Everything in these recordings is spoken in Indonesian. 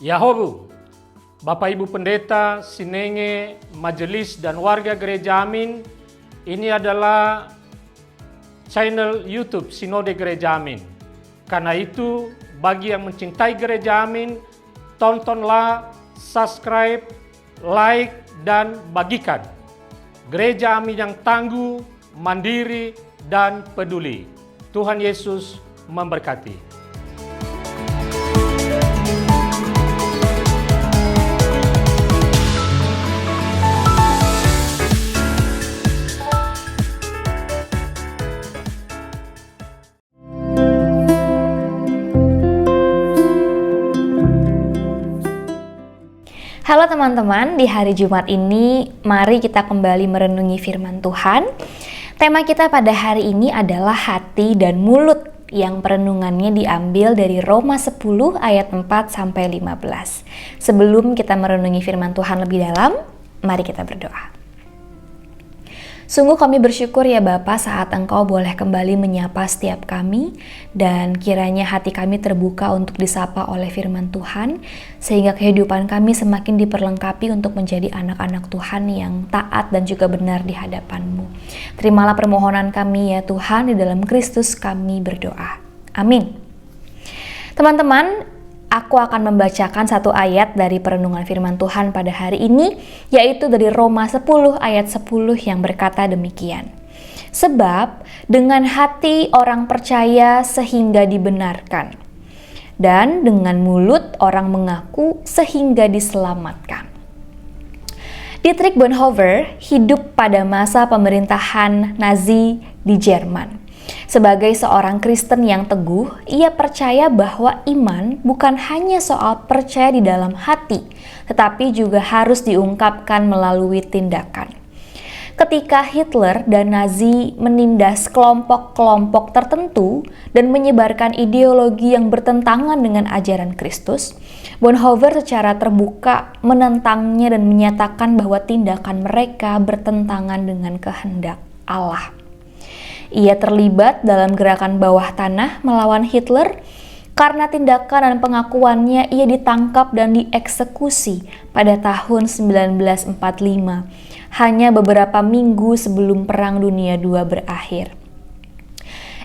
Yahobu, Bapak Ibu Pendeta, Sinenge, Majelis dan warga Gereja Amin, ini adalah channel YouTube Sinode Gereja Amin. Karena itu, bagi yang mencintai Gereja Amin, tontonlah, subscribe, like, dan bagikan. Gereja Amin yang tangguh, mandiri, dan peduli. Tuhan Yesus memberkati. Halo teman-teman, di hari Jumat ini mari kita kembali merenungi firman Tuhan. Tema kita pada hari ini adalah hati dan mulut, yang perenungannya diambil dari Roma 10 ayat 4-15. Sebelum kita merenungi firman Tuhan lebih dalam, mari kita berdoa. Sungguh kami bersyukur ya Bapa saat Engkau boleh kembali menyapa setiap kami, dan kiranya hati kami terbuka untuk disapa oleh firman Tuhan, sehingga kehidupan kami semakin diperlengkapi untuk menjadi anak-anak Tuhan yang taat dan juga benar di hadapan-Mu. Terimalah permohonan kami ya Tuhan, di dalam Kristus kami berdoa. Amin. Teman-teman, aku akan membacakan satu ayat dari perenungan firman Tuhan pada hari ini, yaitu dari Roma 10 ayat 10 yang berkata demikian. Sebab dengan hati orang percaya sehingga dibenarkan, dan dengan mulut orang mengaku sehingga diselamatkan. Dietrich Bonhoeffer hidup pada masa pemerintahan Nazi di Jerman. Sebagai seorang Kristen yang teguh, ia percaya bahwa iman bukan hanya soal percaya di dalam hati, tetapi juga harus diungkapkan melalui tindakan. Ketika Hitler dan Nazi menindas kelompok-kelompok tertentu dan menyebarkan ideologi yang bertentangan dengan ajaran Kristus, Bonhoeffer secara terbuka menentangnya dan menyatakan bahwa tindakan mereka bertentangan dengan kehendak Allah. Ia terlibat dalam gerakan bawah tanah melawan Hitler. Karena tindakan dan pengakuannya, ia ditangkap dan dieksekusi pada tahun 1945, hanya beberapa minggu sebelum Perang Dunia II berakhir.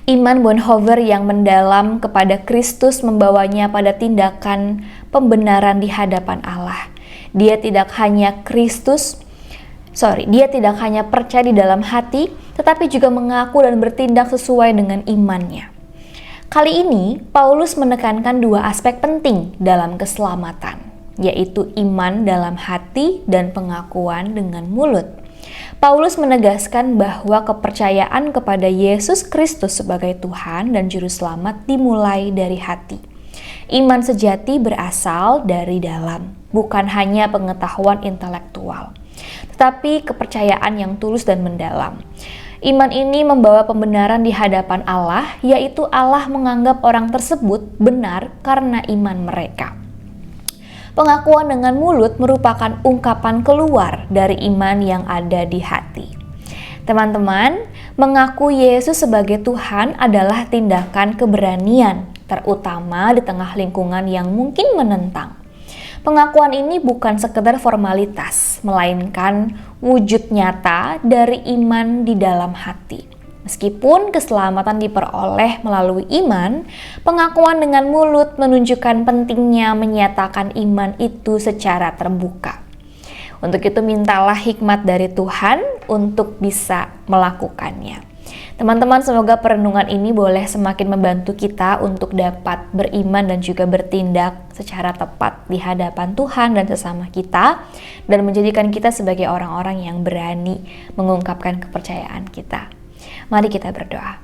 Iman Bonhoeffer yang mendalam kepada Kristus membawanya pada tindakan pembenaran di hadapan Allah. Dia tidak hanya percaya di dalam hati, tetapi juga mengaku dan bertindak sesuai dengan imannya. Kali ini, Paulus menekankan dua aspek penting dalam keselamatan, yaitu iman dalam hati dan pengakuan dengan mulut. Paulus menegaskan bahwa kepercayaan kepada Yesus Kristus sebagai Tuhan dan Juru Selamat dimulai dari hati. Iman sejati berasal dari dalam, bukan hanya pengetahuan intelektual, tetapi kepercayaan yang tulus dan mendalam. Iman ini membawa pembenaran di hadapan Allah, yaitu Allah menganggap orang tersebut benar karena iman mereka. Pengakuan dengan mulut merupakan ungkapan keluar dari iman yang ada di hati. Teman-teman, mengaku Yesus sebagai Tuhan adalah tindakan keberanian, terutama di tengah lingkungan yang mungkin menentang. Pengakuan ini bukan sekedar formalitas, melainkan wujud nyata dari iman di dalam hati. Meskipun keselamatan diperoleh melalui iman, pengakuan dengan mulut menunjukkan pentingnya menyatakan iman itu secara terbuka. Untuk itu mintalah hikmat dari Tuhan untuk bisa melakukannya. Teman-teman, semoga perenungan ini boleh semakin membantu kita untuk dapat beriman dan juga bertindak secara tepat di hadapan Tuhan dan sesama kita, dan menjadikan kita sebagai orang-orang yang berani mengungkapkan kepercayaan kita. Mari kita berdoa.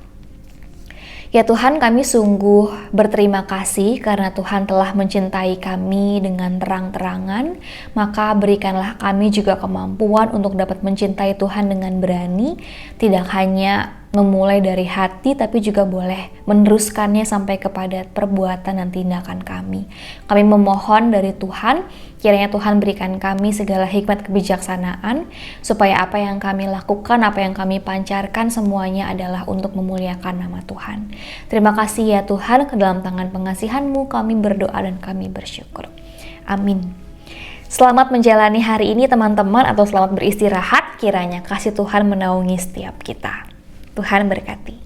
Ya Tuhan, kami sungguh berterima kasih karena Tuhan telah mencintai kami dengan terang-terangan, maka berikanlah kami juga kemampuan untuk dapat mencintai Tuhan dengan berani, tidak hanya memulai dari hati, tapi juga boleh meneruskannya sampai kepada perbuatan dan tindakan kami. Kami memohon dari Tuhan, kiranya Tuhan berikan kami segala hikmat kebijaksanaan, supaya apa yang kami lakukan, apa yang kami pancarkan, semuanya adalah untuk memuliakan nama Tuhan. Terima kasih ya Tuhan, ke dalam tangan pengasihan-Mu kami berdoa dan kami bersyukur. Amin. Selamat menjalani hari ini teman-teman, atau selamat beristirahat. Kiranya kasih Tuhan menaungi setiap kita. Tuhan berkati.